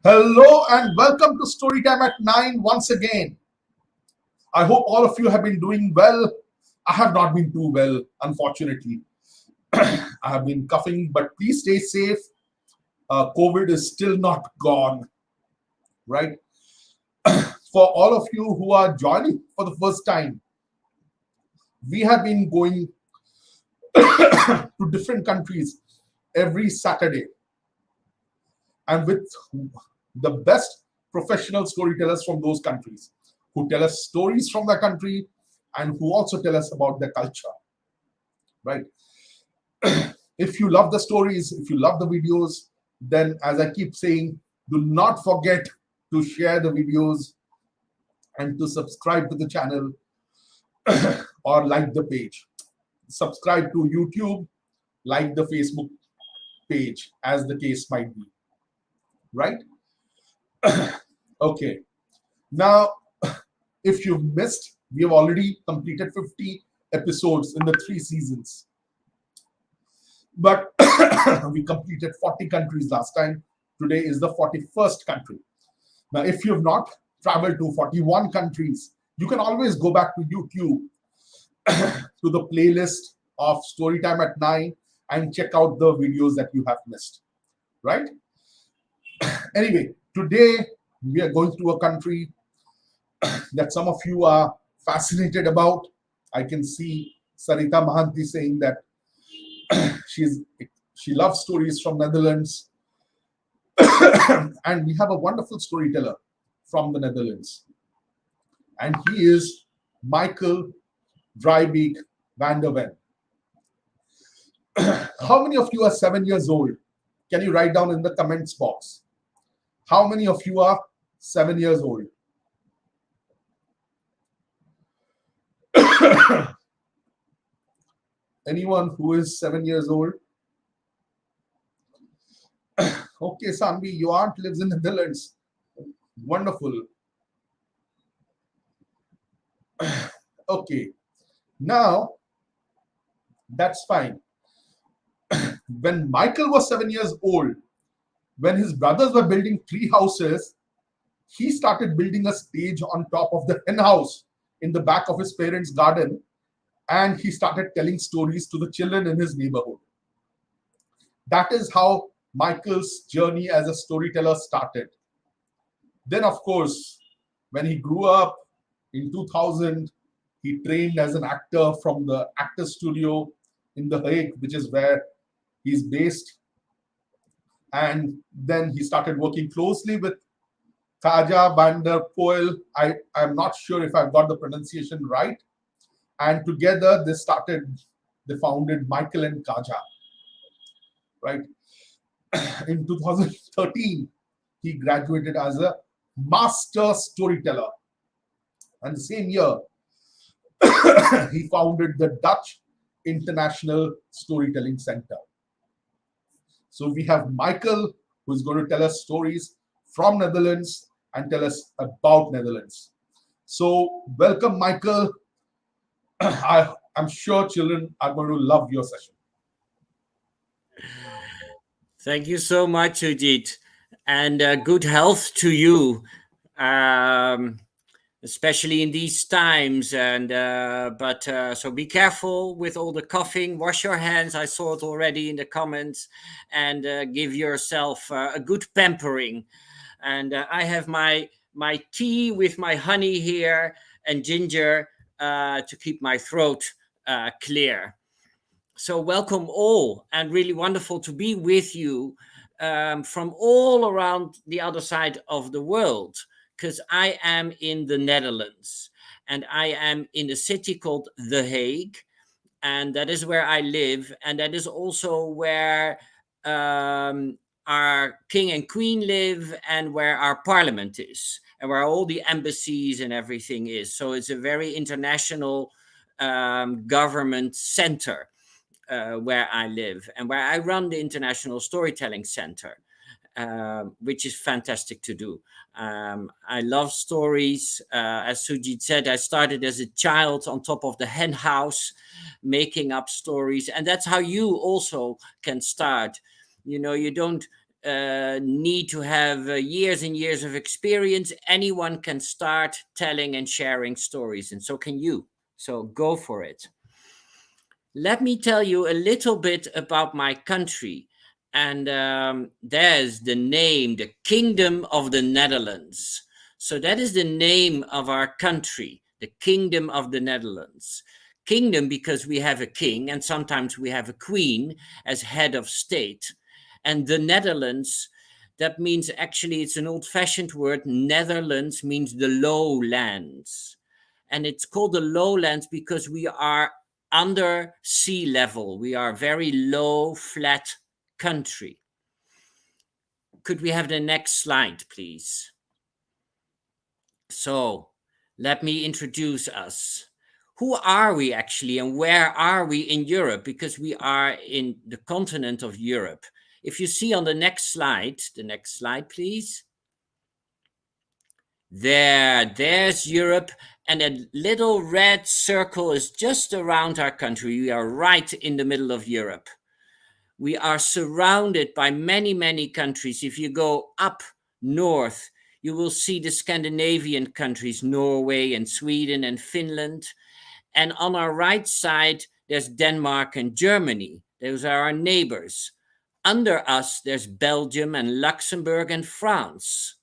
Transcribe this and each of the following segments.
Hello and welcome to Storytime at 9 once again. I hope all of you have been doing well. I have not been too well, unfortunately. I have been coughing, but please stay safe. COVID is still not gone, right? For all of you who are joining for the first time, we have been going to different countries every Saturday and with the best professional storytellers from those countries who tell us stories from their country and who also tell us about their culture, right? If you love the stories, if you love the videos, then as I keep saying, do not forget to share the videos and to subscribe to the channel or like the page. Subscribe to YouTube, like the Facebook page, as the case might be, right? Okay. Now, if you've missed, we have already completed 50 episodes in the 3 seasons. But we completed 40 countries last time. Today is the 41st country. Now, if you have not traveled to 41 countries, you can always go back to YouTube to the playlist of Storytime at 9 and check out the videos that you have missed, right? Anyway, today we are going to a country that some of you are fascinated about. I can see Sarita Mahanti saying that she loves stories from Netherlands, and we have a wonderful storyteller from the Netherlands, and he is Michael Driebeek van der Ven. How many of you are 7 years old? Can you write down in the comments box? How many of you are 7 years old? Anyone who is 7 years old? Okay, Sanvi, your aunt lives in the Netherlands. Wonderful. Okay, now that's fine. When Michael was 7 years old, when his brothers were building tree houses, he started building a stage on top of the hen house in the back of his parents' garden, and he started telling stories to the children in his neighborhood. That is how Michael's journey as a storyteller started. Then, of course, when he grew up in 2000, he trained as an actor from the actor studio in The Hague, which is where he's based. And then he started working closely with Caja van der Poel. I'm not sure if I've got the pronunciation right. And together they founded MichaelandCaja, right? In 2013, he graduated as a Master Storyteller. And the same year, he founded the Dutch International Storytelling Center. So we have Michael, who's going to tell us stories from Netherlands and tell us about Netherlands. So welcome, Michael. I'm sure children are going to love your session. Thank you so much, Ujit, and good health to you, especially in these times. And so be careful with all the coughing. Wash your hands. I saw it already in the comments, and give yourself a good pampering. And I have my tea with my honey here and ginger to keep my throat clear. So welcome all, and really wonderful to be with you from all around the other side of the world, because I am in the Netherlands, and I am in a city called The Hague, and that is where I live, and that is also where our king and queen live, and where our parliament is, and where all the embassies and everything is. So it's a very international government center. Where I live, and where I run the International Storytelling Center, which is fantastic to do. I love stories. As Sujit said, I started as a child on top of the hen house, making up stories. And that's how you also can start. You know, you don't need to have years and years of experience. Anyone can start telling and sharing stories, and so can you. So go for it. Let me tell you a little bit about my country. And there's the name, the Kingdom of the Netherlands. So that is the name of our country, the Kingdom of the Netherlands. Kingdom because we have a king and sometimes we have a queen as head of state. And the Netherlands, that means actually it's an old-fashioned word. Netherlands means the lowlands. And it's called the lowlands because we are under sea level. We are a very low, flat country. Could we have the next slide, please? So let me introduce us. Who are we actually, and where are we in Europe? Because we are in the continent of Europe. If you see on the next slide, please. There's Europe, and a little red circle is just around our country. We are right in the middle of Europe. We are surrounded by many, many countries. If you go up north, you will see the Scandinavian countries, Norway and Sweden and Finland. And on our right side, there's Denmark and Germany. Those are our neighbors. Under us, there's Belgium and Luxembourg and France.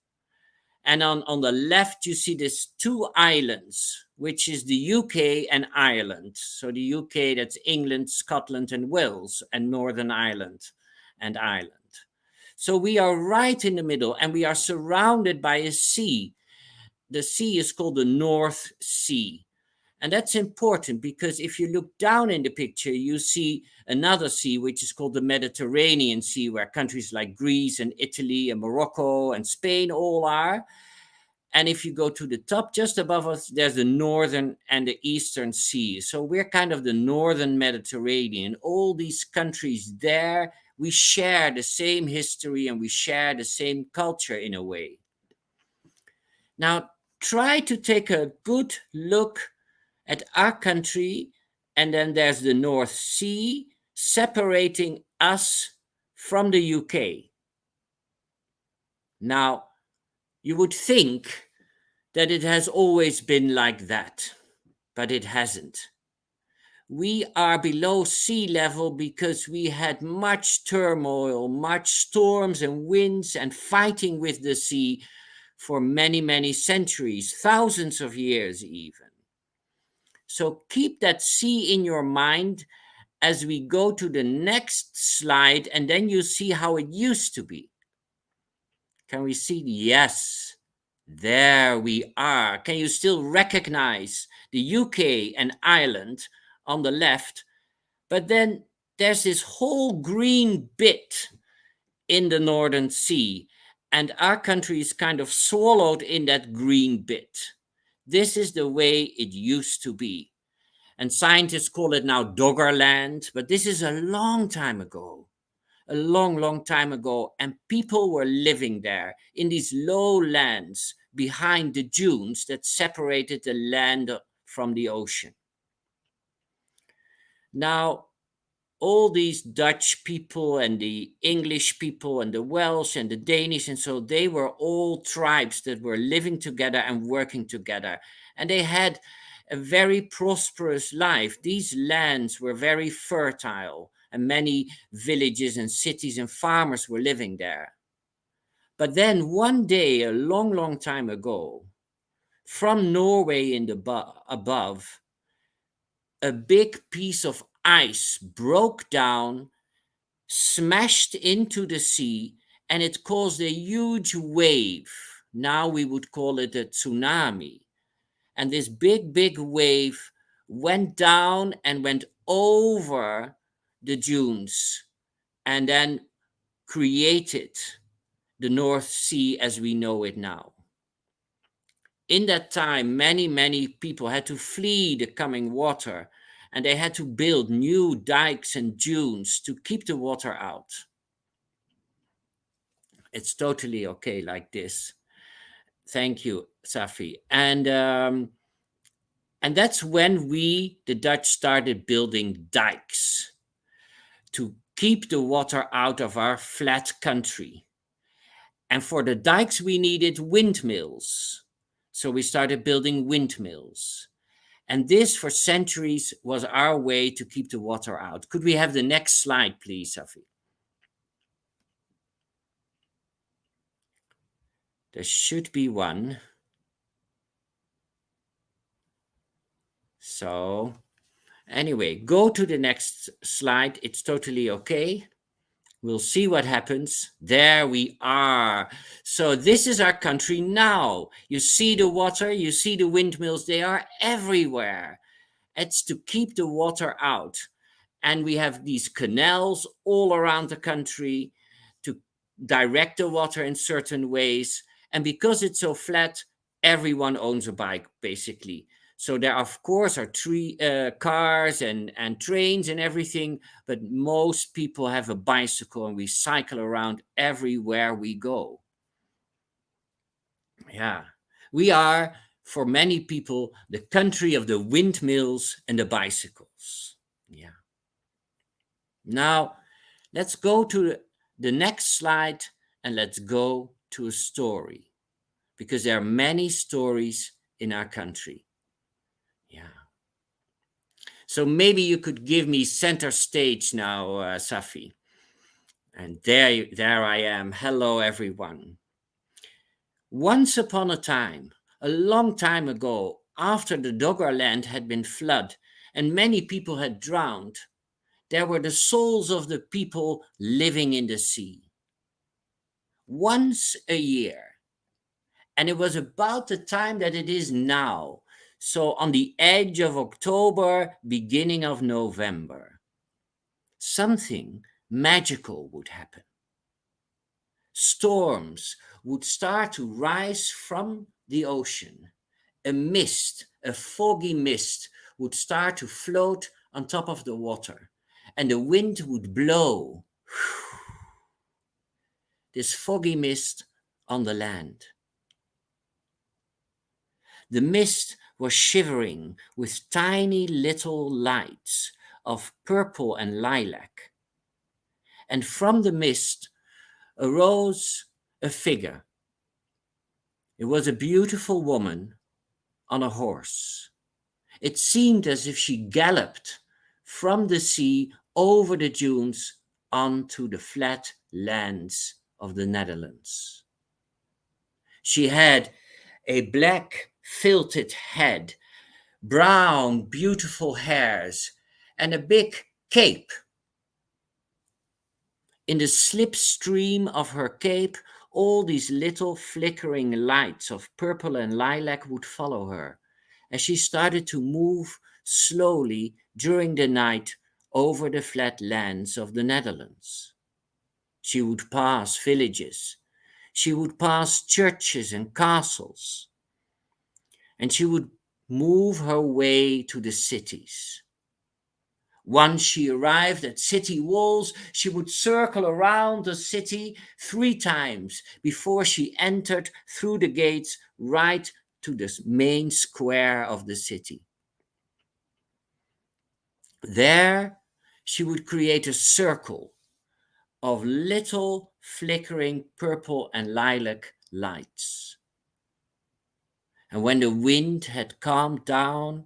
And on the left, you see these two islands, which is the UK and Ireland. So the UK, that's England, Scotland, and Wales, and Northern Ireland and Ireland. So we are right in the middle, and we are surrounded by a sea. The sea is called the North Sea. And that's important because if you look down in the picture, you see another sea, which is called the Mediterranean Sea, where countries like Greece and Italy and Morocco and Spain all are. And if you go to the top, just above us, there's the Northern and the Eastern Sea. So we're kind of the Northern Mediterranean. All these countries there, we share the same history and we share the same culture in a way. Now, try to take a good look at our country, and then there's the North Sea separating us from the UK. Now, you would think that it has always been like that, but it hasn't. We are below sea level because we had much turmoil, much storms and winds and fighting with the sea for many, many centuries, thousands of years even. So keep that sea in your mind as we go to the next slide, and then you see how it used to be. Can we see? Yes, there we are. Can you still recognize the UK and Ireland on the left? But then there's this whole green bit in the Northern Sea, and our country is kind of swallowed in that green bit. This is the way it used to be. And scientists call it now Doggerland, but this is a long time ago, a long, long time ago. And people were living there in these lowlands behind the dunes that separated the land from the ocean. Now, all these Dutch people and the English people and the Welsh and the Danish, and so they were all tribes that were living together and working together. And they had a very prosperous life. These lands were very fertile, and many villages and cities and farmers were living there. But then one day, a long, long time ago, from Norway in the above, a big piece of ice broke down, smashed into the sea, and it caused a huge wave. Now we would call it a tsunami. And this big, big wave went down and went over the dunes and then created the North Sea as we know it now. In that time, many, many people had to flee the coming water, and they had to build new dikes and dunes to keep the water out. It's totally okay like this. Thank you, Safi. And that's when we, the Dutch, started building dikes to keep the water out of our flat country. And for the dikes, we needed windmills. So we started building windmills. And this, for centuries, was our way to keep the water out. Could we have the next slide, please, Safi? There should be one. So, anyway, go to the next slide. It's totally okay. We'll see what happens. There we are. So this is our country now. You see the water, you see the windmills, they are everywhere. It's to keep the water out. And we have these canals all around the country to direct the water in certain ways. And because it's so flat, everyone owns a bike, basically. So there, of course, are cars and trains and everything, but most people have a bicycle and we cycle around everywhere we go. Yeah, we are, for many people, the country of the windmills and the bicycles. Yeah. Now, let's go to the next slide and let's go to a story, because there are many stories in our country. Yeah. So maybe you could give me center stage now, Safi. And there I am. Hello, everyone. Once upon a time, a long time ago, after the Doggerland had been flooded and many people had drowned, there were the souls of the people living in the sea. Once a year. And it was about the time that it is now. So on the edge of October, beginning of November, something magical would happen. Storms would start to rise from the ocean. A mist, a foggy mist, would start to float on top of the water, and the wind would blow this foggy mist on the land. The mist was shivering with tiny little lights of purple and lilac. And from the mist arose a figure. It was a beautiful woman on a horse. It seemed as if she galloped from the sea over the dunes onto the flat lands of the Netherlands. She had a black filted head, brown, beautiful hairs, and a big cape. In the slipstream of her cape, all these little flickering lights of purple and lilac would follow her as she started to move slowly during the night over the flat lands of the Netherlands. She would pass villages. She would pass churches and castles. And she would move her way to the cities. Once she arrived at city walls, she would circle around the city 3 times before she entered through the gates right to the main square of the city. There, she would create a circle of little flickering purple and lilac lights. And when the wind had calmed down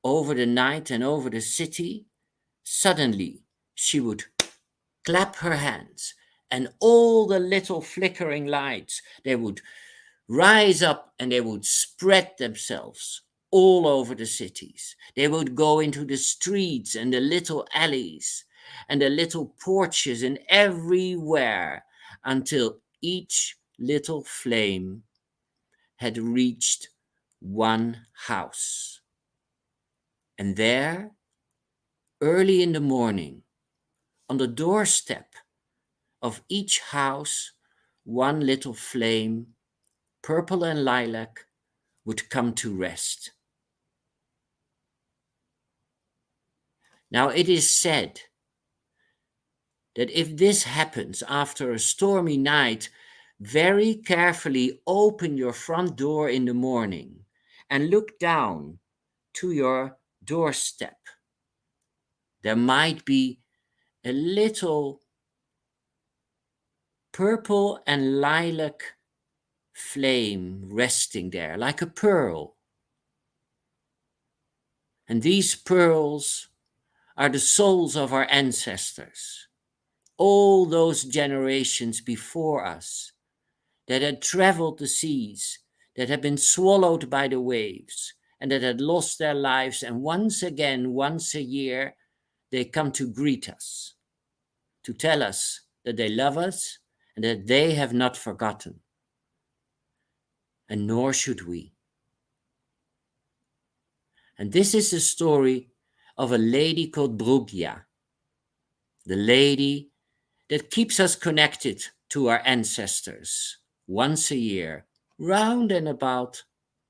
over the night and over the city, suddenly she would clap her hands, and all the little flickering lights, they would rise up and they would spread themselves all over the cities. They would go into the streets and the little alleys and the little porches and everywhere until each little flame had reached one house. And there, early in the morning, on the doorstep of each house, one little flame, purple and lilac, would come to rest. Now it is said that if this happens after a stormy night, very carefully open your front door in the morning and look down to your doorstep. There might be a little purple and lilac flame resting there like a pearl. And these pearls are the souls of our ancestors, all those generations before us that had traveled the seas, that had been swallowed by the waves, and that had lost their lives, and once again, once a year, they come to greet us, to tell us that they love us and that they have not forgotten. And nor should we. And this is the story of a lady called Brugja, the lady that keeps us connected to our ancestors once a year, round and about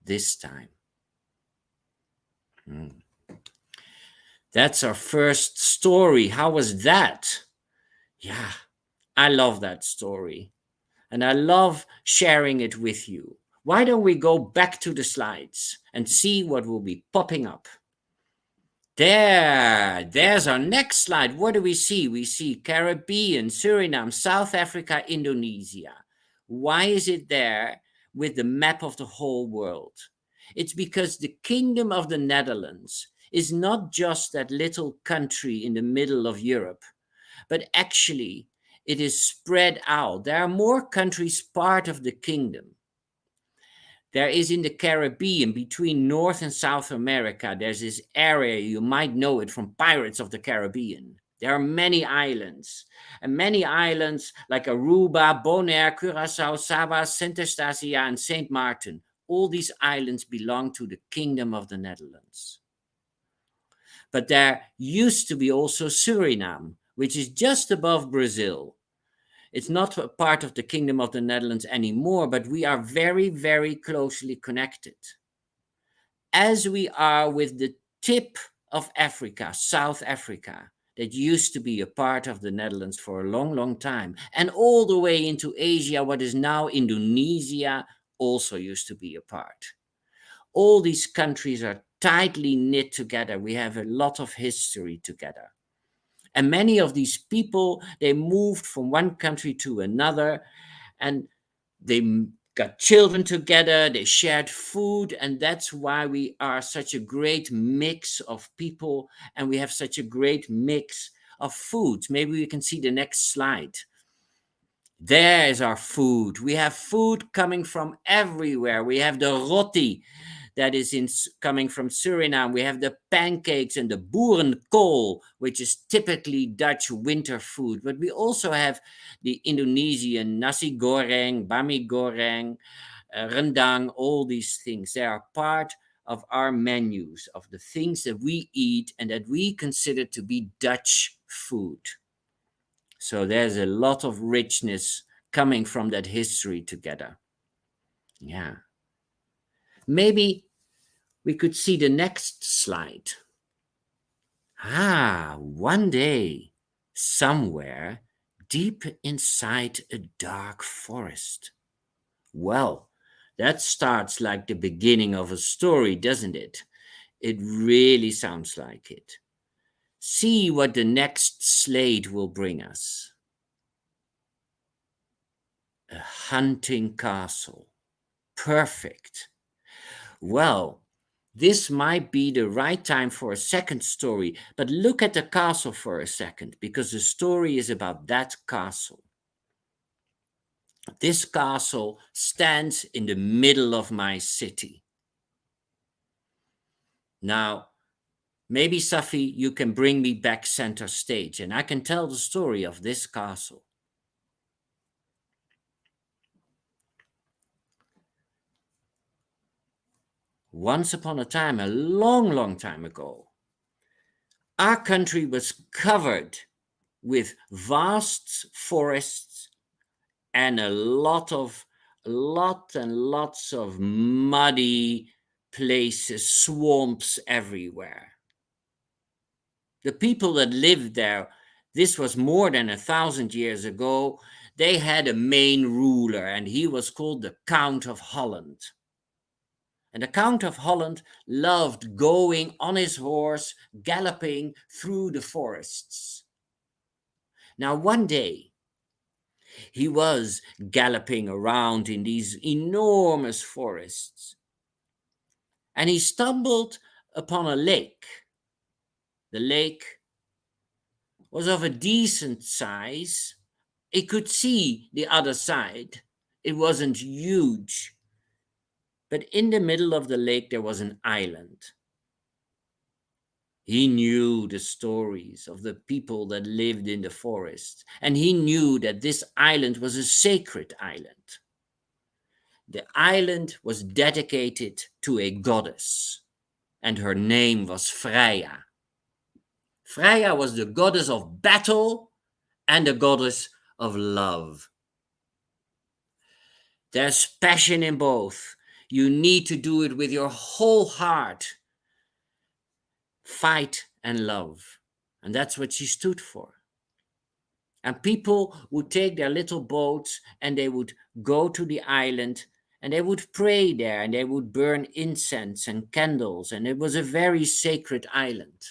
this time. That's our first story. How was that? Yeah, I love that story. And I love sharing it with you. Why don't we go back to the slides and see what will be popping up? There's our next slide. What do we see? We see Caribbean, Suriname, South Africa, Indonesia. Why is it there with the map of the whole world? It's because the Kingdom of the Netherlands is not just that little country in the middle of Europe, but actually it is spread out. There are more countries part of the kingdom. There is in the Caribbean, between North and South America, there's this area, you might know it from Pirates of the Caribbean. There are many islands, and many islands like Aruba, Bonaire, Curaçao, Saba, Saint Eustacia, and Saint Martin. All these islands belong to the Kingdom of the Netherlands. But there used to be also Suriname, which is just above Brazil. It's not a part of the Kingdom of the Netherlands anymore, but we are very, very closely connected. As we are with the tip of Africa, South Africa, that used to be a part of the Netherlands for a long, long time, and all the way into Asia, what is now Indonesia, also used to be a part. All these countries are tightly knit together. We have a lot of history together. And many of these people, they moved from one country to another, and they got children together, they shared food, and that's why we are such a great mix of people, and we have such a great mix of foods. Maybe we can see the next slide. There is our food. We have food coming from everywhere. We have the roti that is coming from Suriname. We have the pancakes and the boerenkool, which is typically Dutch winter food. But we also have the Indonesian nasi goreng, bami goreng, rendang, all these things. They are part of our menus, of the things that we eat and that we consider to be Dutch food. So there's a lot of richness coming from that history together. Yeah. Maybe we could see the next slide. One day, somewhere, deep inside a dark forest. Well, that starts like the beginning of a story, doesn't it? It really sounds like it. See what the next slide will bring us. A hunting castle. Perfect. Well, this might be the right time for a second story, but look at the castle for a second, because the story is about that castle. This castle stands in the middle of my city. Now, maybe Safi, you can bring me back center stage and I can tell the story of this castle. Once upon a time, a long, long time ago, our country was covered with vast forests and lots of muddy places, swamps everywhere. The people that lived there, this was more than 1,000 years ago, they had a main ruler, and he was called the Count of Holland. And the Count of Holland loved going on his horse, galloping through the forests. Now, one day, He was galloping around in these enormous forests, and he stumbled upon a lake. The lake was of a decent size. He could see the other side. It wasn't huge, but in the middle of the lake there was an island. He knew the stories of the people that lived in the forest, and he knew that this island was a sacred island. The island was dedicated to a goddess, and her name was Freya. Freya was the goddess of battle and the goddess of love. There's passion in both. You need to do it with your whole heart. Fight and love. And that's what she stood for. And people would take their little boats and they would go to the island and they would pray there and they would burn incense and candles. And it was a very sacred island.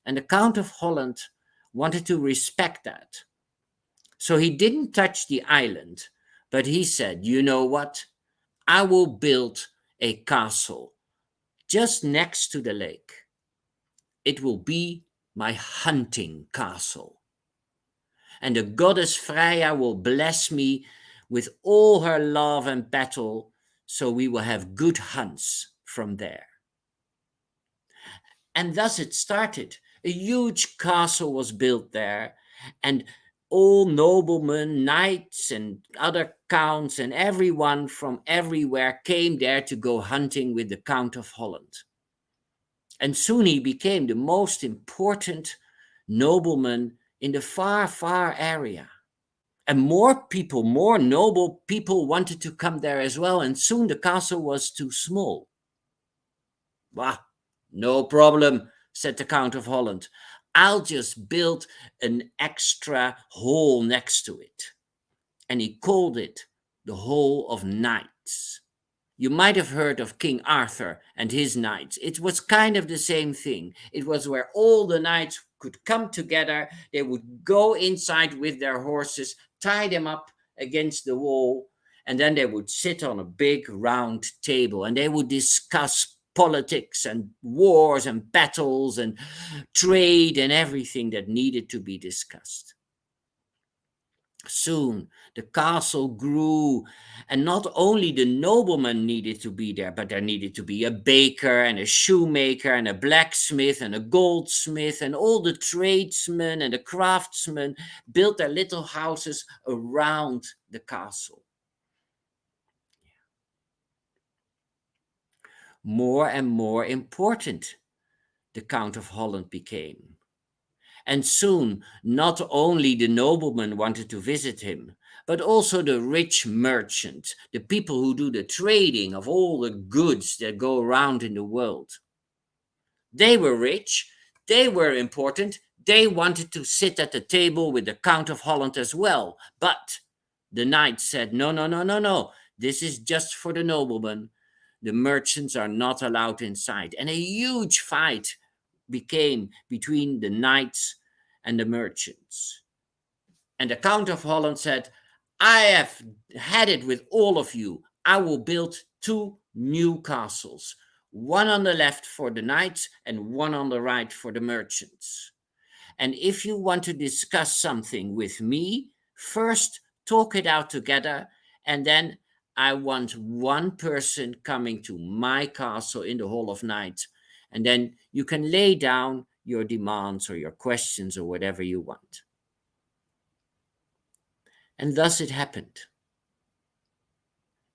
And the Count of Holland wanted to respect that. So he didn't touch the island, but he said, you know what? I will build a castle just next to the lake. It will be my hunting castle. And the goddess Freya will bless me with all her love and battle, so we will have good hunts from there. And thus it started. A huge castle was built there, and all noblemen, knights, and other counts, and everyone from everywhere came there to go hunting with the Count of Holland. And soon he became the most important nobleman in the far, far area. And more people, more noble people wanted to come there as well, and soon the castle was too small. Bah, no problem, said the Count of Holland. I'll just build an extra hall next to it. And he called it the Hall of Knights. You might have heard of King Arthur and his knights. It was kind of the same thing. It was where all the knights could come together. They would go inside with their horses, tie them up against the wall, and then they would sit on a big round table and they would discuss politics and wars and battles and trade and everything that needed to be discussed. Soon the castle grew, and not only the noblemen needed to be there, but there needed to be a baker and a shoemaker and a blacksmith and a goldsmith, and all the tradesmen and the craftsmen built their little houses around the castle. More and more important the Count of Holland became. And soon, not only the noblemen wanted to visit him, but also the rich merchants, the people who do the trading of all the goods that go around in the world. They were rich, they were important, they wanted to sit at the table with the Count of Holland as well. But the knights said, no, no, no, no, no, this is just for the noblemen. The merchants are not allowed inside. And a huge fight became between the knights and the merchants. And the Count of Holland said, I have had it with all of you. I will build 2 new castles, one on the left for the knights and one on the right for the merchants. And if you want to discuss something with me, first talk it out together, and then I want one person coming to my castle in the Hall of Knights, and then you can lay down your demands or your questions or whatever you want. And thus it happened.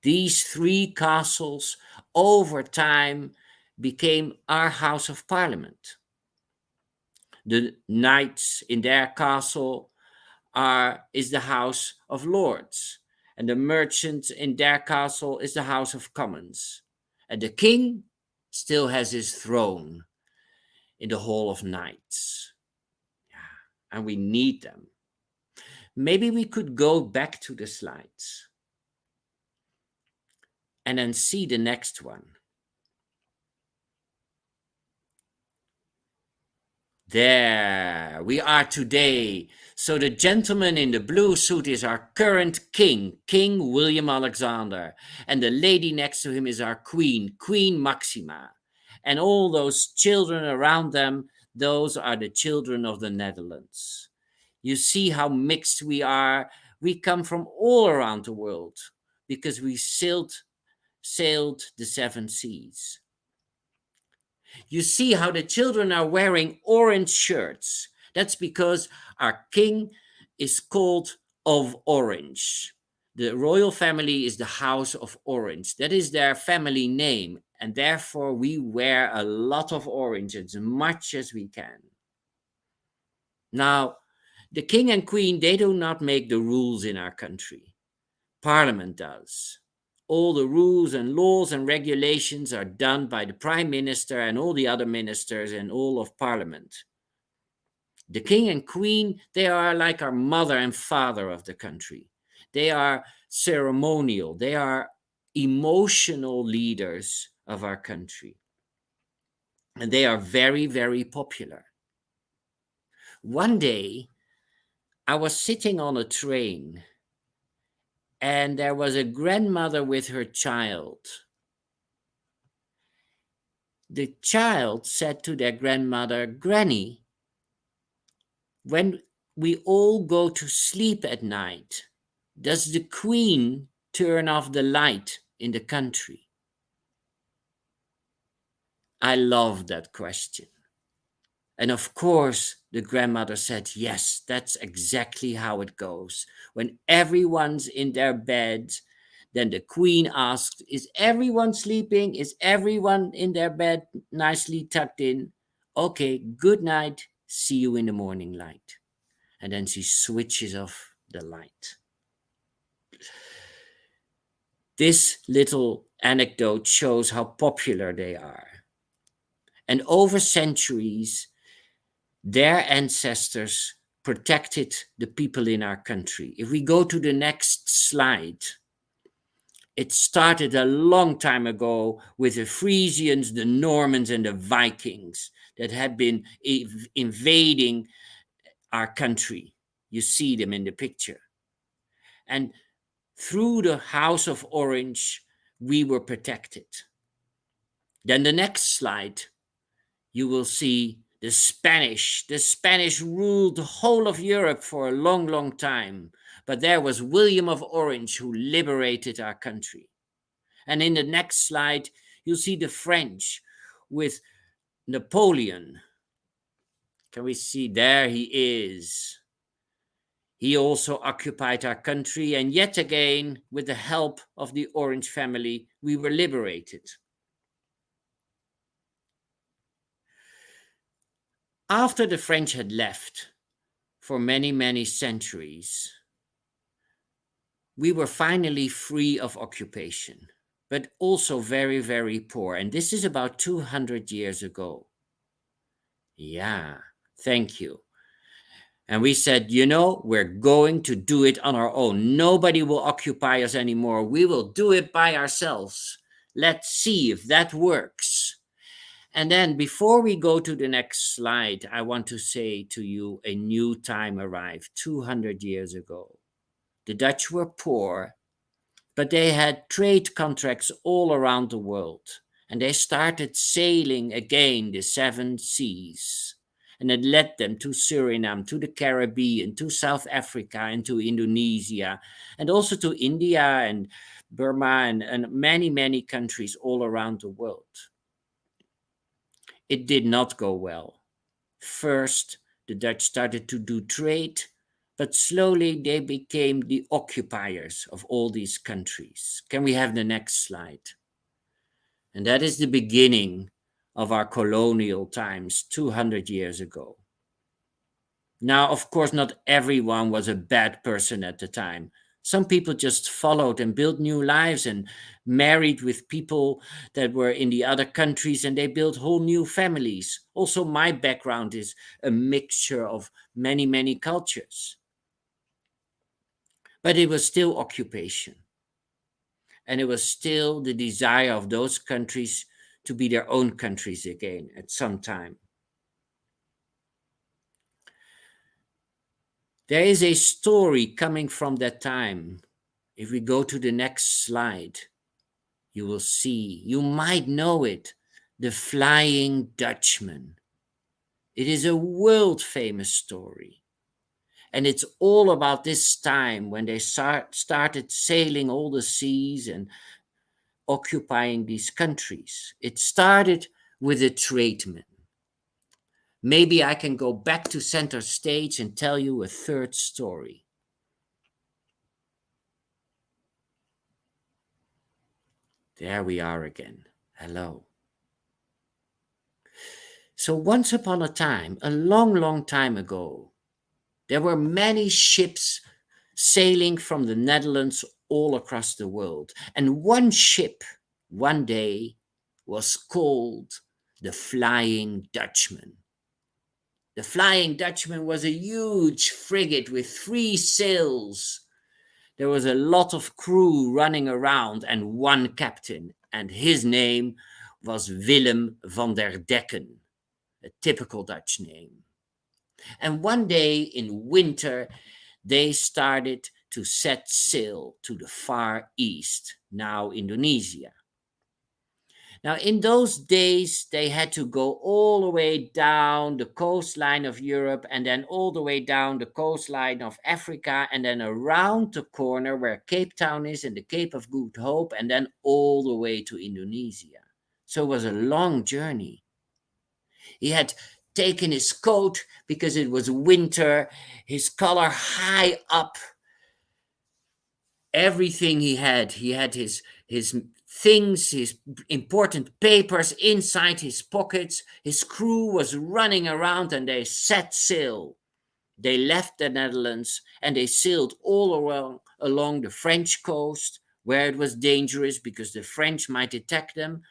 These 3 castles over time became our House of Parliament. The knights in their castle is the House of Lords, and the merchants in their castle is the House of Commons. And the king still has his throne in the Hall of Knights. Yeah, and we need them. Maybe we could go back to the slides and then see the next one. There we are today. So the gentleman in the blue suit is our current king, King William Alexander. And the lady next to him is our queen, Queen Maxima. And all those children around them, those are the children of the Netherlands. You see how mixed we are. We come from all around the world because we sailed the seven seas. You see how the children are wearing orange shirts. That's because our king is called of Orange. The royal family is the House of Orange. That is their family name. And therefore, we wear a lot of orange, as much as we can. Now, the king and queen, they do not make the rules in our country. Parliament does. All the rules and laws and regulations are done by the prime minister and all the other ministers and all of parliament. The king and queen, they are like our mother and father of the country. They are ceremonial. They are emotional leaders of our country. And they are very, very popular. One day, I was sitting on a train and there was a grandmother with her child. The child said to their grandmother, "Granny, when we all go to sleep at night, does the queen turn off the light in the country?" I love that question. And of course, the grandmother said, "Yes, that's exactly how it goes. When everyone's in their bed, then the queen asked, 'Is everyone sleeping? Is everyone in their bed nicely tucked in? Okay, good night. See you in the morning light.' And then she switches off the light." This little anecdote shows how popular they are. And over centuries, their ancestors protected the people in our country. If we go to the next slide, it started a long time ago with the Frisians, the Normans, and the Vikings that had been invading our country. You see them in the picture. And through the House of Orange, we were protected. Then the next slide, you will see the Spanish. The Spanish ruled the whole of Europe for a long, long time. But there was William of Orange who liberated our country. And in the next slide, you'll see the French with Napoleon. Can we see? There he is. He also occupied our country, and yet again, with the help of the Orange family, we were liberated. After the French had left for many, many centuries, we were finally free of occupation, but also very, very poor. And this is about 200 years ago. Yeah, thank you. And we said, we're going to do it on our own. Nobody will occupy us anymore. We will do it by ourselves. Let's see if that works. And then before we go to the next slide, I want to say to you, a new time arrived 200 years ago. The Dutch were poor, but they had trade contracts all around the world. And they started sailing again the seven seas. And it led them to Suriname, to the Caribbean, to South Africa, and to Indonesia, and also to India and Burma and many, many countries all around the world. It did not go well. First, the Dutch started to do trade, but slowly they became the occupiers of all these countries. Can we have the next slide? And that is the beginning of our colonial times 200 years ago. Now, of course, not everyone was a bad person at the time. Some people just followed and built new lives and married with people that were in the other countries, and they built whole new families. Also, my background is a mixture of many, many cultures. But it was still occupation. And it was still the desire of those countries to be their own countries again at some time. There is a story coming from that time. If we go to the next slide, you will see, you might know it, the Flying Dutchman. It is a world famous story. And it's all about this time when they started sailing all the seas and occupying these countries. It started with a tradesman. Maybe I can go back to center stage and tell you a third story. There we are again. Hello. So once upon a time, a long, long time ago, there were many ships sailing from the Netherlands all across the world. And one ship, one day, was called the Flying Dutchman. The Flying Dutchman was a huge frigate with 3 sails. There was a lot of crew running around and one captain, and his name was Willem van der Decken, a typical Dutch name. And one day in winter, they started to set sail to the far east, now Indonesia. Now, in those days, they had to go all the way down the coastline of Europe and then all the way down the coastline of Africa and then around the corner where Capetown is and the Cape of Good Hope and then all the way to Indonesia. So it was a long journey. He had taken his coat because it was winter, his collar high up. Everything he had his things, his important papers inside his pockets. His crew was running around and they set sail. They left the Netherlands and they sailed all along the French coast, where it was dangerous because the French might attack them,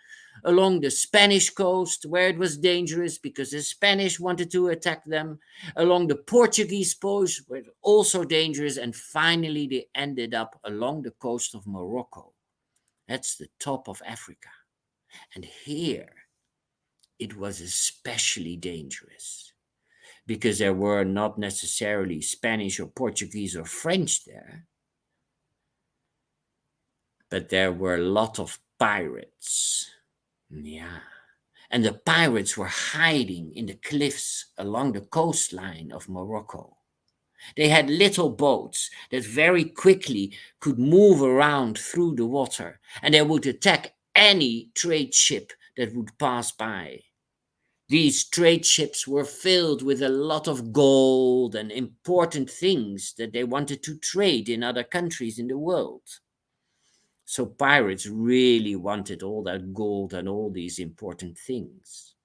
along the Spanish coast, where it was dangerous because the Spanish wanted to attack them, along the Portuguese coast, where it was also dangerous, and finally they ended up along the coast of Morocco. That's the top of Africa. And here it was especially dangerous because there were not necessarily Spanish or Portuguese or French there, but there were a lot of pirates. Yeah. And the pirates were hiding in the cliffs along the coastline of Morocco. They had little boats that very quickly could move around through the water, and they would attack any trade ship that would pass by. These trade ships were filled with a lot of gold and important things that they wanted to trade in other countries in the world. So pirates really wanted all that gold and all these important things.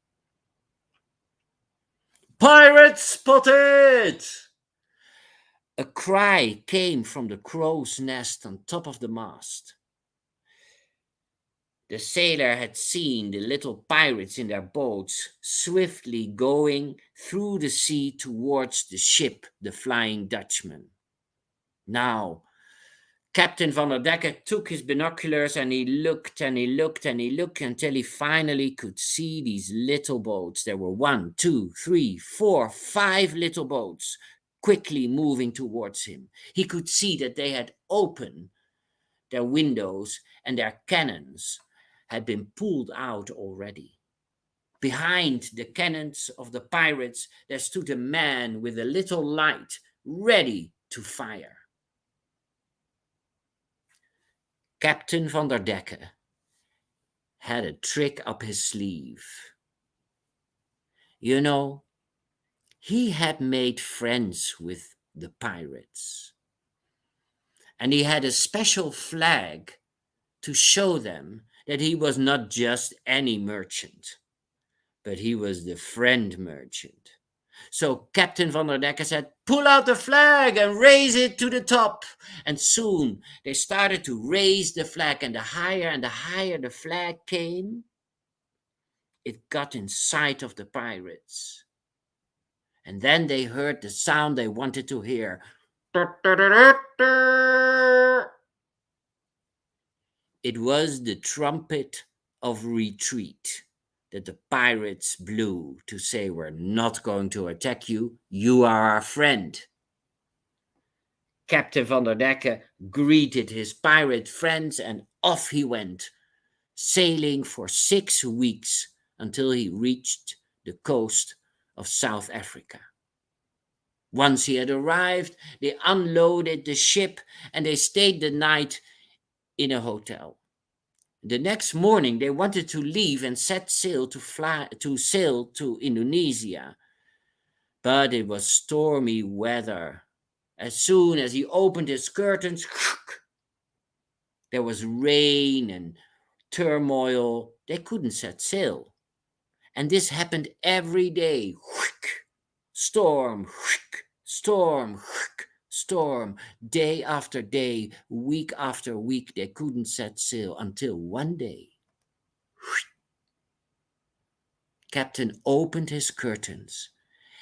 Pirates spotted! A cry came from the crow's nest on top of the mast. The sailor had seen the little pirates in their boats swiftly going through the sea towards the ship, the Flying Dutchman. Now, Captain van der Decken took his binoculars and he looked and he looked and he looked until he finally could see these little boats. There were 1, 2, 3, 4, 5 little boats quickly moving towards him. He could see that they had opened their windows and their cannons had been pulled out already. Behind the cannons of the pirates, there stood a man with a little light ready to fire. Captain van der Decken had a trick up his sleeve. You know, he had made friends with the pirates. And he had a special flag to show them that he was not just any merchant, but he was the friend merchant. So Captain van der Decken said, "Pull out the flag and raise it to the top." And soon they started to raise the flag, and the higher the flag came, it got in sight of the pirates. And then they heard the sound they wanted to hear. It was the trumpet of retreat that the pirates blew to say, "We're not going to attack you. You are our friend." Captain van der Decken greeted his pirate friends and off he went, sailing for 6 weeks until he reached the coast of South Africa. Once he had arrived, they unloaded the ship and they stayed the night in a hotel. The next morning, they wanted to leave and set sail to sail to Indonesia, but it was stormy weather. As soon as he opened his curtains, there was rain and turmoil. They couldn't set sail. And this happened every day. Storm, storm, storm. Day after day, week after week, they couldn't set sail until one day. Captain opened his curtains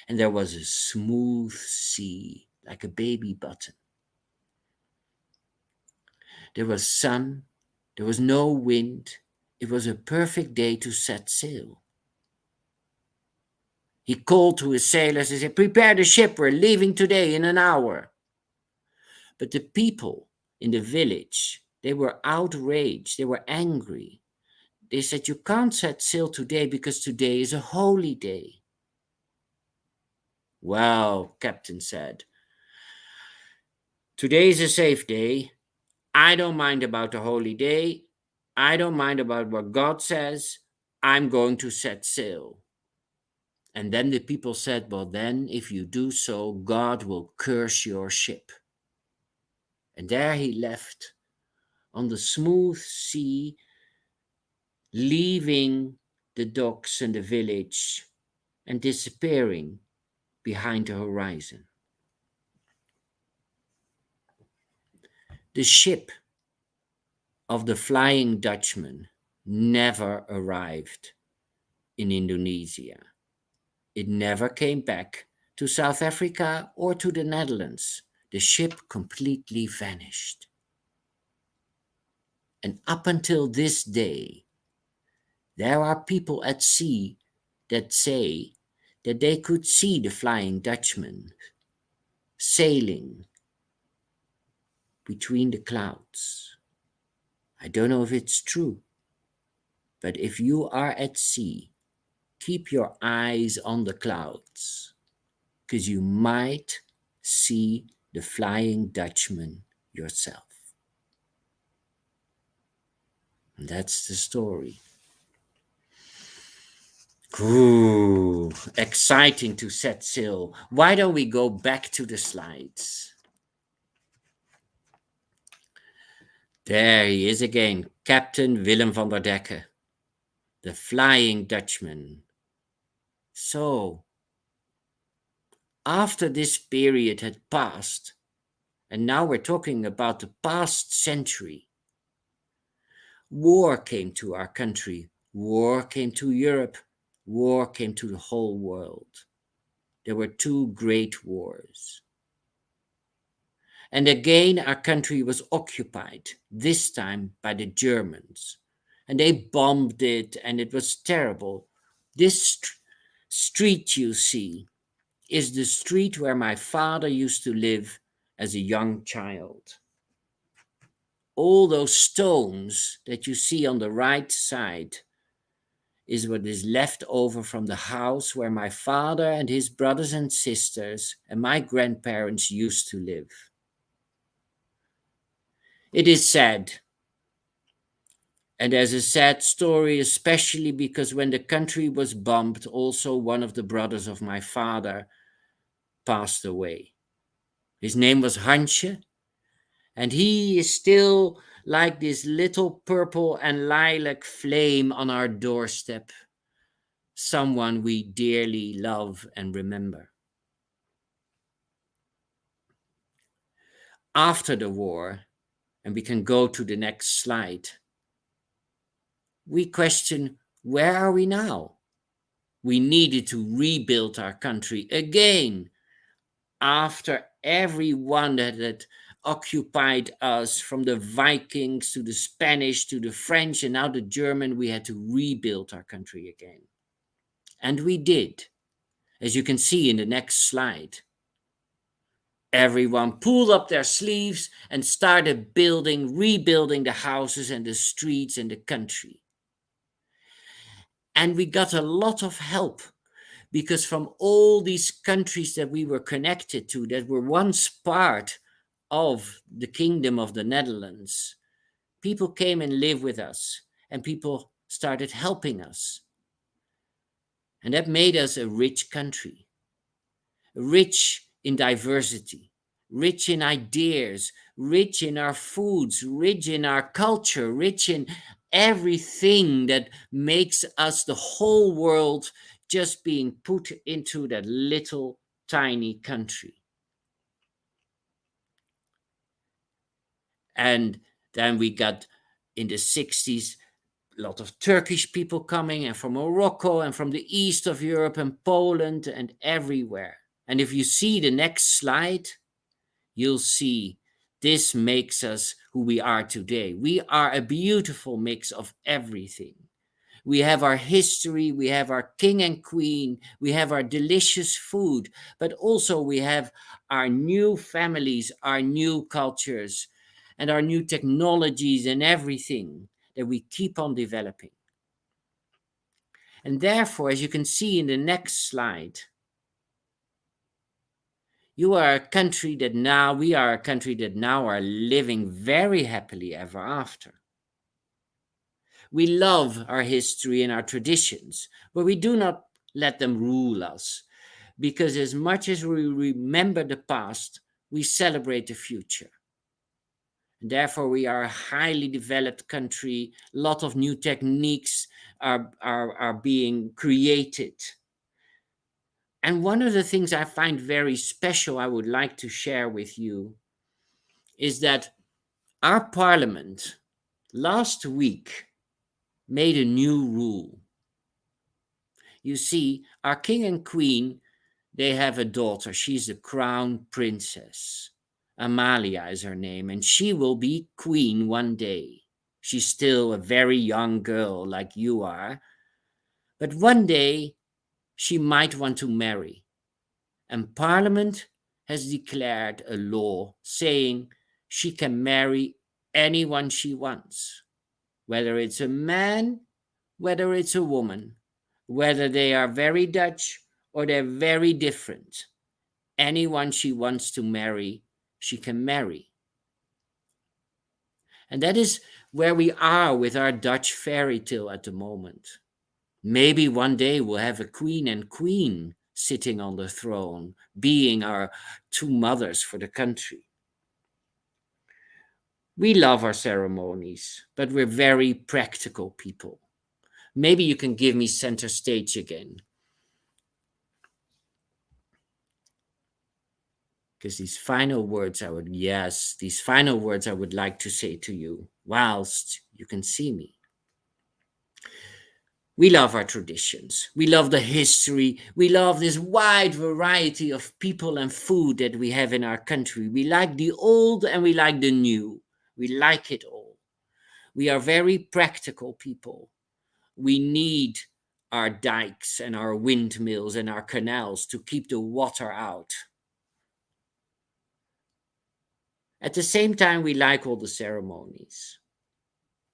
and there was a smooth sea like a baby button. There was sun, there was no wind. It was a perfect day to set sail. He called to his sailors and said, "Prepare the ship, we're leaving today in an hour." But the people in the village, they were outraged, they were angry. They said, "You can't set sail today because today is a holy day." "Well," Captain said, "today is a safe day. I don't mind about the holy day. I don't mind about what God says. I'm going to set sail." And then the people said, "Well, then, if you do so, God will curse your ship." And there he left on the smooth sea, leaving the docks and the village and disappearing behind the horizon. The ship of the Flying Dutchman never arrived in Indonesia. It never came back to South Africa or to the Netherlands. The ship completely vanished. And up until this day, there are people at sea that say that they could see the Flying Dutchman sailing between the clouds. I don't know if it's true, but if you are at sea, keep your eyes on the clouds, because you might see the Flying Dutchman yourself. And that's the story. Ooh, exciting to set sail. Why don't we go back to the slides? There he is again, Captain Willem van der Decken, the Flying Dutchman. So, after this period had passed, and now we're talking about the past century, war came to our country, war came to Europe, war came to the whole world. There were 2 great wars. And again, our country was occupied, this time by the Germans. And they bombed it, and it was terrible. This street you see is the street where my father used to live as a young child. All those stones that you see on the right side is what is left over from the house where my father and his brothers and sisters and my grandparents used to live. It is sad. And there's a sad story, especially because when the country was bombed, also one of the brothers of my father passed away. His name was Hansje, and he is still like this little purple and lilac flame on our doorstep, someone we dearly love and remember. After the war, and we can go to the next slide, we question, where are we now? We needed to rebuild our country again after everyone that had occupied us, from the Vikings to the Spanish to the French and now the German. We had to rebuild our country again. And we did, as you can see in the next slide. Everyone pulled up their sleeves and started rebuilding the houses and the streets and the country. And we got a lot of help because from all these countries that we were connected to, that were once part of the Kingdom of the Netherlands, people came and lived with us, and people started helping us. And that made us a rich country, rich in diversity, rich in ideas, rich in our foods, rich in our culture, rich in everything that makes us the whole world just being put into that little tiny country. And then we got in the 60s a lot of Turkish people coming, and from Morocco and from the east of Europe and Poland and everywhere. And if you see the next slide, you'll see this makes us who we are today. We are a beautiful mix of everything. We have our history, we have our king and queen, we have our delicious food, but also we have our new families, our new cultures, and our new technologies and everything that we keep on developing. And therefore, as you can see in the next slide, we are a country that now are living very happily ever after. We love our history and our traditions, but we do not let them rule us, because as much as we remember the past, we celebrate the future. And therefore, we are a highly developed country. A lot of new techniques are being created. And one of the things I find very special, I would like to share with you, is that our parliament last week made a new rule. You see, our king and queen, they have a daughter. She's the crown princess. Amalia is her name, and she will be queen one day. She's still a very young girl like you are. But one day, she might want to marry. And Parliament has declared a law saying she can marry anyone she wants, whether it's a man, whether it's a woman, whether they are very Dutch or they're very different. Anyone she wants to marry, she can marry. And that is where we are with our Dutch fairy tale at the moment. Maybe one day we'll have a queen and queen sitting on the throne, being our two mothers for the country. We love our ceremonies, but we're very practical people. Maybe you can give me center stage again. Because these final words I would like to say to you whilst you can see me. We love our traditions. We love the history. We love this wide variety of people and food that we have in our country. We like the old and we like the new. We like it all. We are very practical people. We need our dikes and our windmills and our canals to keep the water out. At the same time, we like all the ceremonies.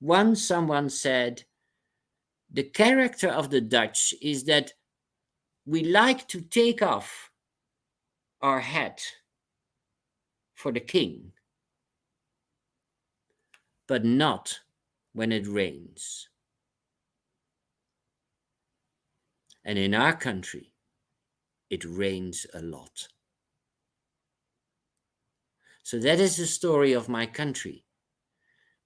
Once someone said, the character of the Dutch is that we like to take off our hat for the king, but not when it rains. And in our country, it rains a lot. So that is the story of my country.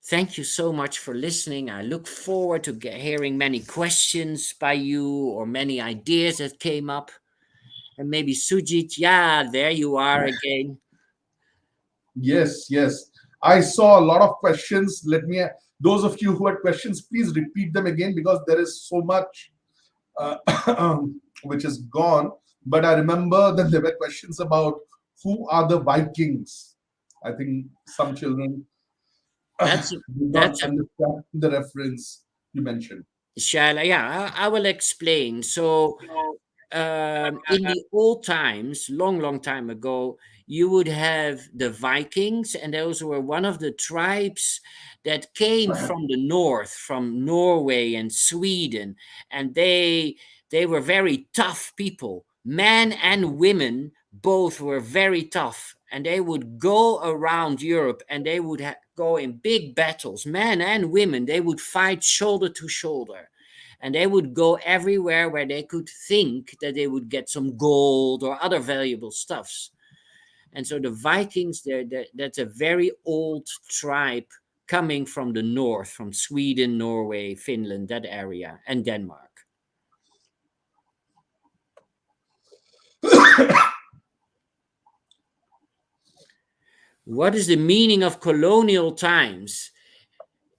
Thank you so much for listening. I look forward to hearing many questions by you or many ideas that came up. And maybe Sujit, there you are again. Yes, yes. I saw a lot of questions. Those of you who had questions, please repeat them again because there is so much which is gone. But I remember that there were questions about who are the Vikings. I think some children That's did not understand the reference you mentioned. I will explain. So in the old times, long time ago, you would have the Vikings, and those were one of the tribes that came from the north, from Norway and Sweden, and they were very tough people. Men and women both were very tough, and they would go around Europe and they would go in big battles. Men and women, they would fight shoulder to shoulder, and they would go everywhere where they could think that they would get some gold or other valuable stuffs. And so the Vikings, that's a very old tribe coming from the north, from Sweden, Norway, Finland, that area, and Denmark. What is the meaning of colonial times?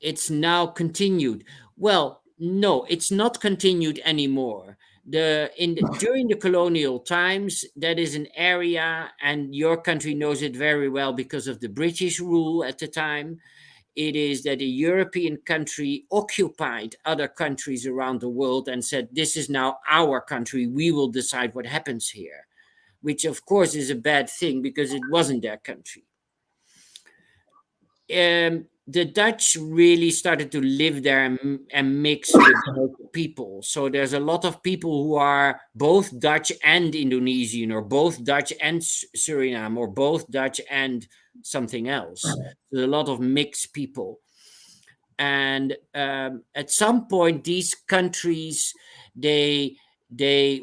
It's now continued. Well, no, it's not continued anymore. During the colonial times, that is an area, and your country knows it very well because of the British rule at the time. It is that a European country occupied other countries around the world and said, "This is now our country. We will decide what happens here," which of course is a bad thing because it wasn't their country. The Dutch really started to live there and mix with the local people. So there's a lot of people who are both Dutch and Indonesian, or both Dutch and Suriname, or both Dutch and something else. There's a lot of mixed people. And at some point, these countries, they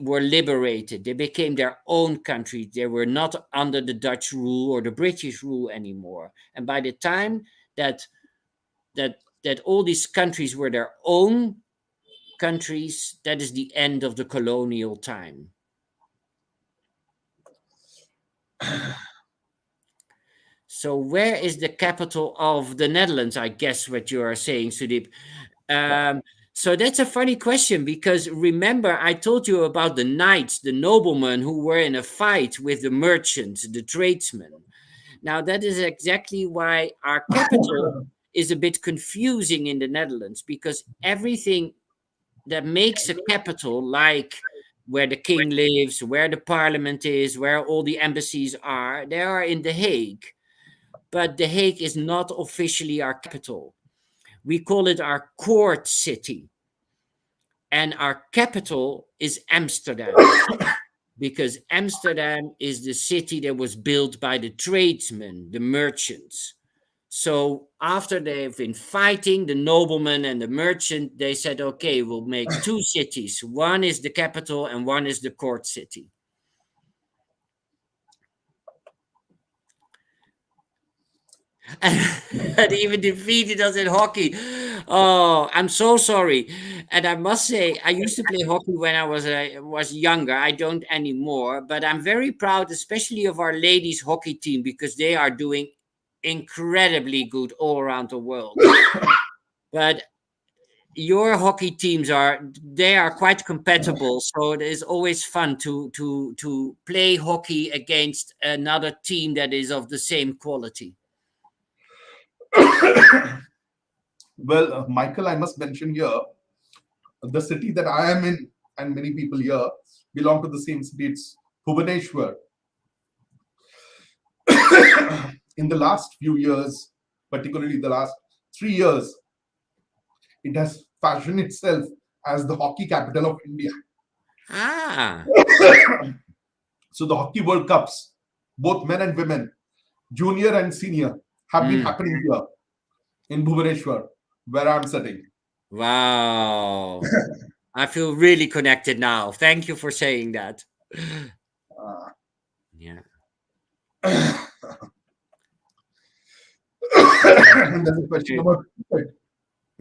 were liberated. They became their own country. They were not under the Dutch rule or the British rule anymore. And by the time that all these countries were their own countries, that is the end of the colonial time. So where is the capital of the Netherlands? I guess what you are saying, Sudeep. So that's a funny question, because remember I told you about the knights, the noblemen who were in a fight with the merchants, the tradesmen. Now that is exactly why our capital is a bit confusing in the Netherlands, because everything that makes a capital, like where the king lives, where the parliament is, where all the embassies are, they are in The Hague. But The Hague is not officially our capital. We call it our court city. And our capital is Amsterdam, because Amsterdam is the city that was built by the tradesmen, the merchants. So after they've been fighting, the nobleman and the merchant, they said, okay, we'll make two cities. One is the capital and one is the court city. And even defeated us in hockey. Oh, I'm so sorry. And I must say, I used to play hockey when I was younger. I don't anymore, but I'm very proud, especially of our ladies hockey team, because they are doing incredibly good all around the world. But your hockey teams are quite compatible, so it is always fun to play hockey against another team that is of the same quality. Well, Michael, I must mention here, the city that I am in, and many people here belong to the same city. It's Bhubaneswar. In the last few years, particularly the last 3 years, it has fashioned itself as the hockey capital of India. Ah. So the Hockey World Cups, both men and women, junior and senior, have been happening here in Bhubaneswar, where I'm sitting. Wow. I feel really connected now. Thank you for saying that. Yeah. And there's a question about cricket.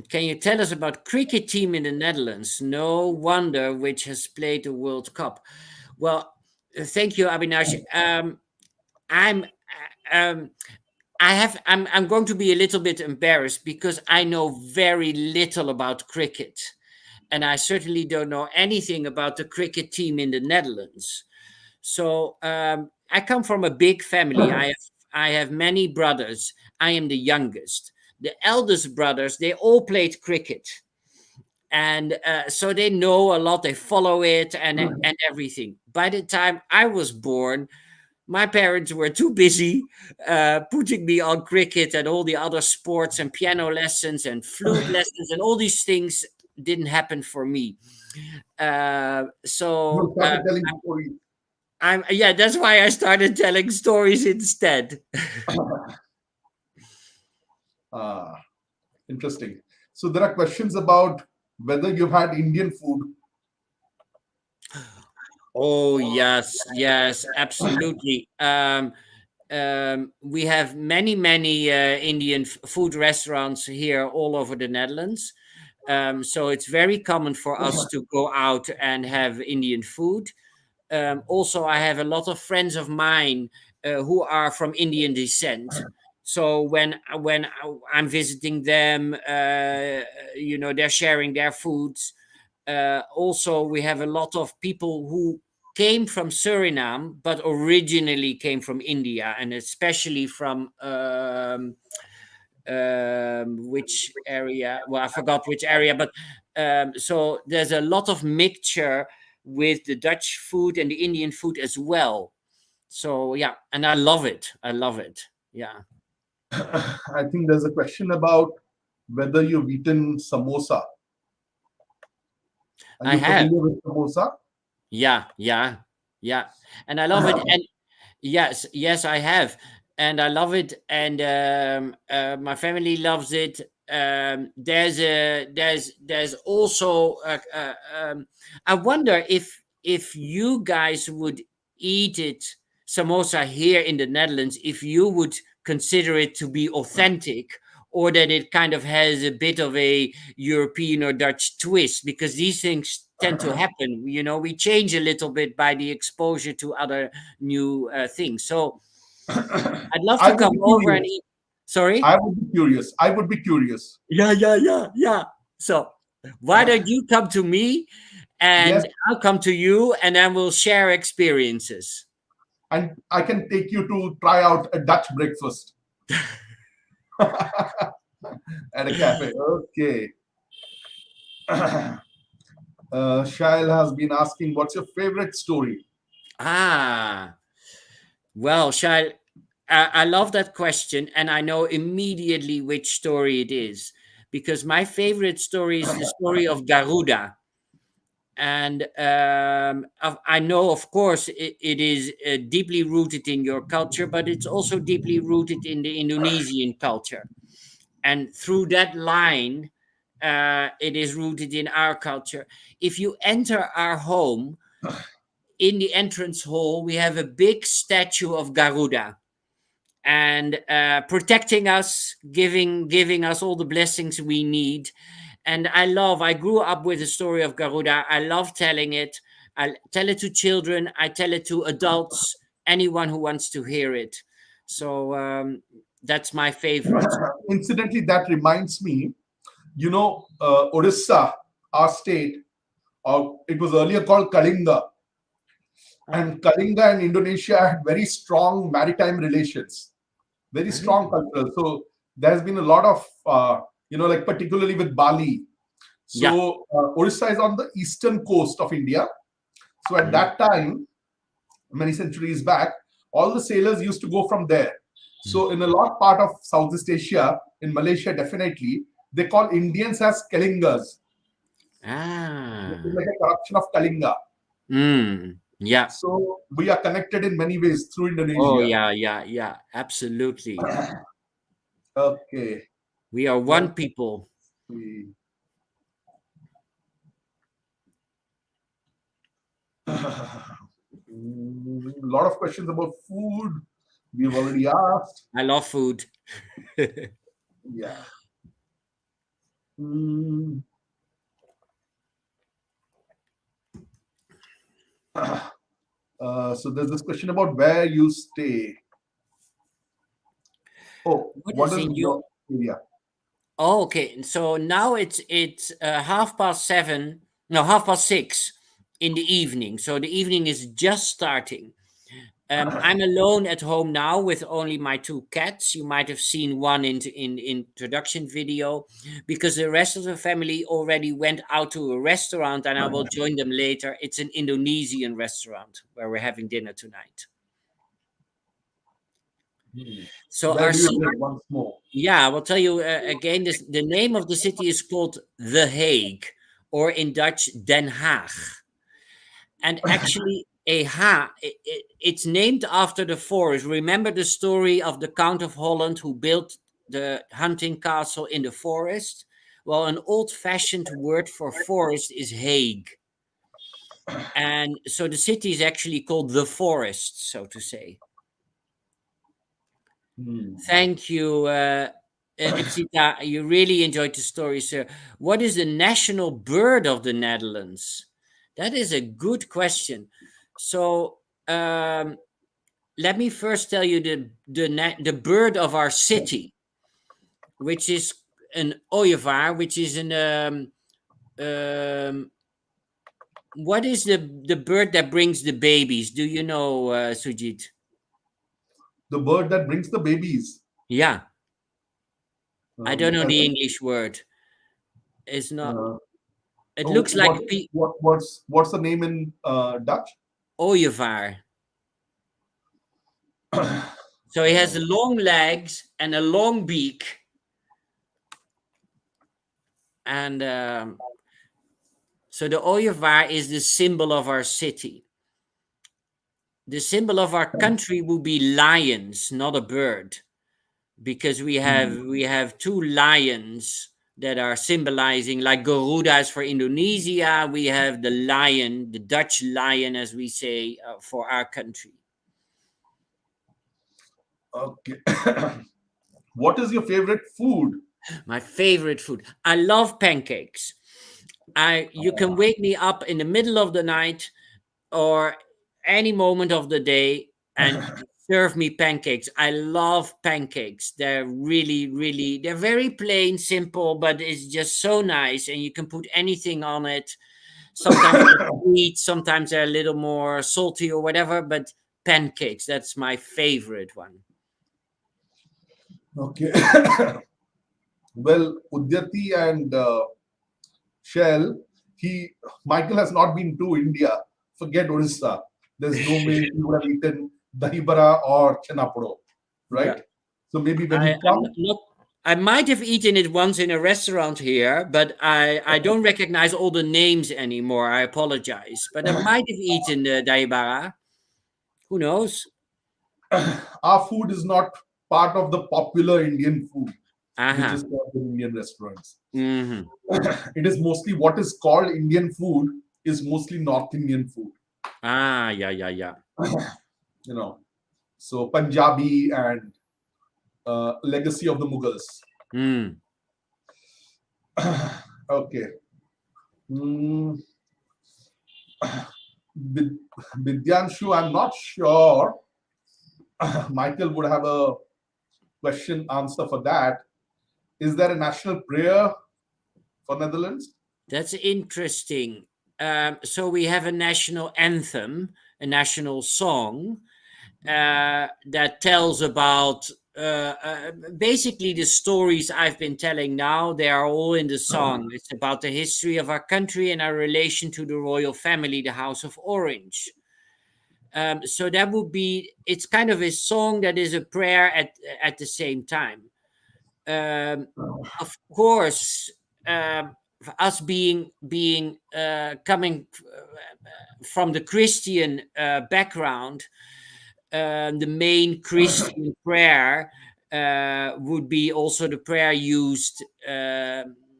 Can you tell us about cricket team in the Netherlands? No wonder which has played the World Cup. Well, thank you, Abhinash. I'm going to be a little bit embarrassed because I know very little about cricket, and I certainly don't know anything about the cricket team in the Netherlands. So I come from a big family. I have many brothers. I am the youngest. The eldest brothers, they all played cricket, and so they know a lot. They follow it and everything. By the time I was born, my parents were too busy putting me on cricket and all the other sports and piano lessons and flute lessons, and all these things didn't happen for me. You So started telling stories. I'm yeah, that's why I started telling stories instead. Ah, interesting. So there are questions about whether you've had Indian food. Oh yes, yes, absolutely. We have many Indian food restaurants here all over the Netherlands. So it's very common for us to go out and have Indian food. Also, I have a lot of friends of mine who are from Indian descent. So when I'm visiting them, they're sharing their foods. Also, we have a lot of people who came from Suriname, but originally came from India, and especially from which area? Well, I forgot which area, but so there's a lot of mixture with the Dutch food and the Indian food as well. So yeah, and I love it. I love it. Yeah, I think there's a question about whether you've eaten samosa. Are I you have. familiar with samosa? Yeah, yeah, yeah, and I love it. And yes, yes, I have, and I love it, and my family loves it. There's also I wonder if you guys would eat it samosa here in the Netherlands, if you would consider it to be authentic, or that it kind of has a bit of a European or Dutch twist, because these things tend to happen. We change a little bit by the exposure to other new things. So I'd love I to would come be over and curious. eat. Sorry? I would be curious. I would be curious. Yeah, yeah, yeah, yeah. So why don't you come to me Yes, and I'll come to you, and then we'll share experiences. and I can take you to try out a Dutch breakfast at a cafe. Okay. Shail has been asking, "What's your favorite story?" Ah, well, shall I love that question, and I know immediately which story it is, because my favorite story is the story of Garuda. And I know, of course, it is deeply rooted in your culture, but it's also deeply rooted in the Indonesian culture. And through that line, it is rooted in our culture. If you enter our home, in the entrance hall, we have a big statue of Garuda, and protecting us, giving us all the blessings we need. And I grew up with the story of Garuda. I love telling it. I tell it to children, I tell it to adults, anyone who wants to hear it. So that's my favorite. Incidentally, that reminds me, Odisha, our state, it was earlier called Kalinga, Oh, and Kalinga and Indonesia had very strong maritime relations, very strong really? cultural. So there's been a lot of, like particularly with Bali. Yeah. So Orissa is on the eastern coast of India. So at Mm, that time, many centuries back, all the sailors used to go from there. mm. So in a lot part of Southeast Asia, in Malaysia definitely, they call Indians as Kalingas. It's Ah. like a corruption of Kalinga. Yeah. So we are connected in many ways through Oh, Indonesia. yeah, yeah, yeah. Absolutely. Okay, We are let's one people. see. A lot of questions about food. We've already asked. I love food. Yeah. Mm. So there's this question about where you stay. Oh, What what is is in you? your area? Oh, okay. So now it's 7:30. No, 6:30 in the evening. So the evening is just starting. I'm alone at home now with only my two cats. You might have seen one in introduction video, because the rest of the family already went out to a restaurant, and I will join them later. It's an Indonesian restaurant where we're having dinner tonight. Hmm. So Where our do you city, live once more? yeah, I will tell you again. The name of the city is called The Hague, or in Dutch, Den Haag. And actually, it's named after the forest. Remember the story of the Count of Holland who built the hunting castle in the forest? Well, an old-fashioned word for forest is Hague. And so the city is actually called the forest, so to say. Hmm. Thank you, Ipsita. You really enjoyed the story, sir. What is the national bird of the Netherlands? That is a good question. So let me first tell you the bird of our city, which is an ooievaar, which is an what is the bird that brings the babies? Do you know, Sujit? The bird that brings the babies. Yeah, I don't know the Pheasant. English word. It's not. Uh, It oh, looks like a what's the name in Dutch? ooievaar. So he has long legs and a long beak, and so the ooievaar is the symbol of our city. The symbol of our country will be lions, not a bird, because Hmm. we have two lions that are symbolizing, like Garuda is for Indonesia. We have the lion, the Dutch lion, as we say, for our country. Okay. What is your favorite food? My favorite food. I love pancakes. I You can wake me up in the middle of the night or any moment of the day and serve me pancakes. I love pancakes. They're they're very plain, simple, but it's just so nice. And you can put anything on it. Sometimes they're sweet, sometimes they're a little more salty or whatever, but pancakes, that's my favorite one. Okay. Well, Udyati and Shell, he Michael has not been to India. Forget Orissa. There's no way he would have eaten dahibara or chenapuro, Yeah. right? So maybe when he I'm comes, not. I might have eaten it once in a restaurant here, but I don't recognize all the names anymore. I apologize, but I might have eaten the daibara. Who knows? our food is not part of the popular Indian food, which is Aha. served in Indian restaurants. Mm-hmm. It is mostly what is called Indian food is mostly North Indian food. Ah, yeah, yeah, yeah. You know, so Punjabi and legacy of the Mughals. Mm. Okay. Mm, Vid- Vidyanshu, I'm not sure. Michael would have a question answer for that. Is there a national prayer for Netherlands? That's interesting. So we have a national anthem, a national song that tells about basically the stories I've been telling now. They are all in the song. It's about the history of our country and our relation to the royal family, the House of Orange. So that would be. It's kind of a song that is a prayer at the same time. Um, of course, for us being coming from the Christian background, the main Christian prayer would be also the prayer used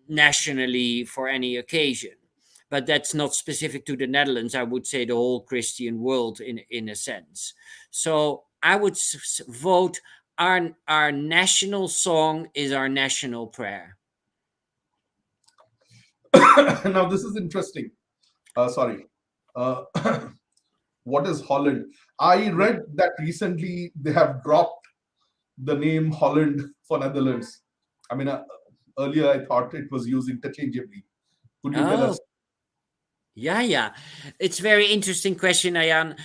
nationally for any occasion. But that's not specific to the Netherlands. I would say the whole Christian world, in a sense. So I would vote. Our national song is our national prayer. Now, this is interesting. Sorry. Uh, what is Holland? I read that recently they have dropped the name Holland for Netherlands. I mean, earlier I thought it was used interchangeably. Could you tell Oh, us? yeah, yeah. It's very interesting question, Ayan,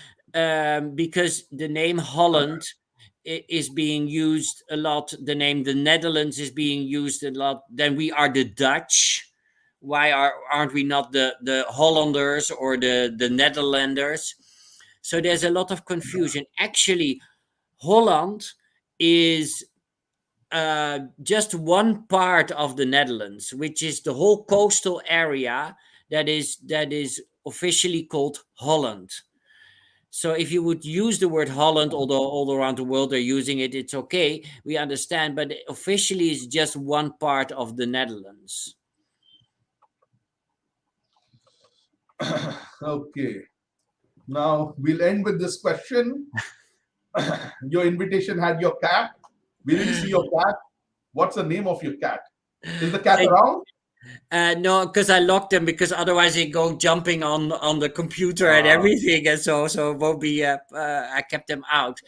because the name Holland is being used a lot. The name the Netherlands is being used a lot. Then we are the Dutch. Why aren't we not the Hollanders or the Netherlanders? So there's a lot of confusion. Actually, Holland is just one part of the Netherlands, which is the whole coastal area that is officially called Holland. So if you would use the word Holland, although all around the world they're using it, it's okay. We understand, but officially it's just one part of the Netherlands. Okay. Now we'll end with this question. Your invitation had your cat. We didn't see your cat. What's the name of your cat? Is the cat around? No, because I locked them, because otherwise they go jumping on the computer and everything, and so it won't be. I kept them out,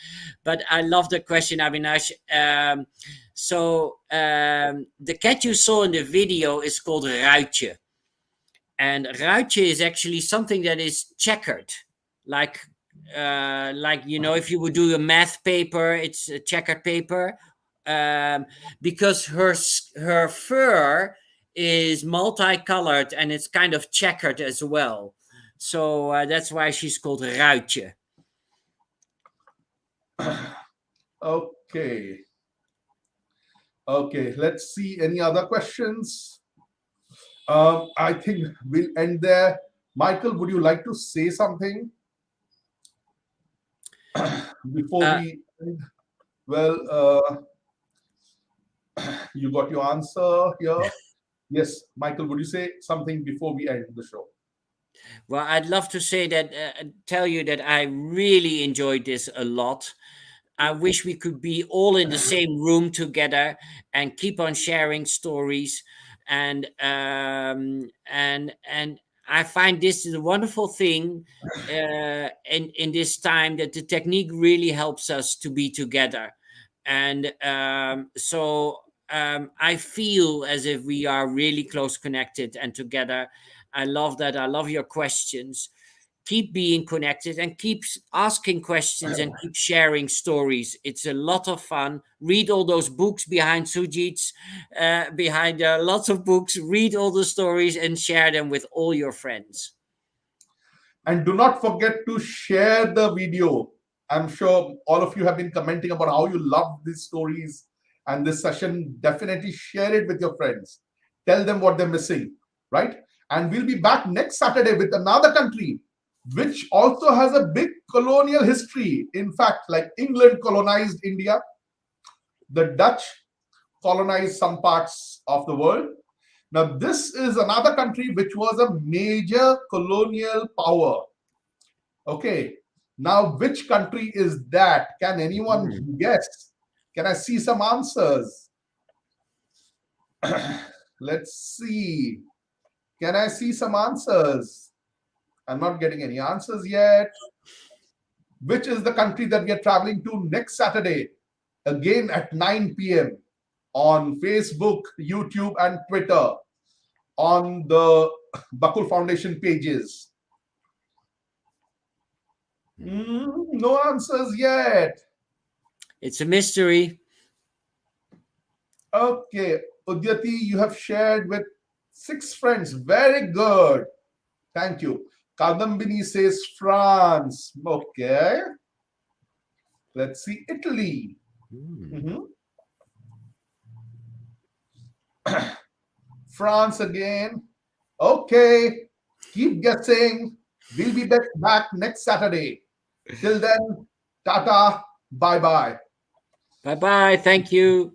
but I love the question, Avinash. The cat you saw in the video is called Ruitje, and Ruitje is actually something that is checkered, like if you would do a math paper, it's a checkered paper, because her fur is multicolored and it's kind of checkered as well. So that's why she's called Ruitje. Okay. Okay, let's see any other questions. I think we'll end there. Michael, would you like to say something before we end? Well, you got your answer here. Yes, Michael, would you say something before we end the show? Well, I'd love to say that, tell you that I really enjoyed this a lot. I wish we could be all in the same room together and keep on sharing stories. And I find this is a wonderful thing in this time, that the technique really helps us to be together. And I feel as if we are really close connected and together. I love that. I love your questions. Keep being connected and keep asking questions and keep sharing stories. It's a lot of fun. Read all those books behind Sujit's, behind lots of books. Read all the stories and share them with all your friends. And do not forget to share the video. I'm sure all of you have been commenting about how you love these stories and this session. Definitely share it with your friends. Tell them what they're missing, right? And we'll be back next Saturday with another country which also has a big colonial history. In fact, like England colonized India, the Dutch colonized some parts of the world. Now, this is another country which was a major colonial power. Okay, now which country is that? Can anyone guess? Can I see some answers? Let's see. Can I see some answers? I'm not getting any answers yet. Which is the country that we are traveling to next Saturday? Again at 9 p.m. on Facebook, YouTube, and Twitter, on the Bakul Foundation pages. No answers yet. It's a mystery. Okay, Udyati, you have shared with 6 friends. Very good. Thank you. Kadambini says France. Okay. Let's see, Italy. France again. Okay. Keep guessing. We'll be back next Saturday. Till then, tata. Bye-bye. Bye-bye. Thank you.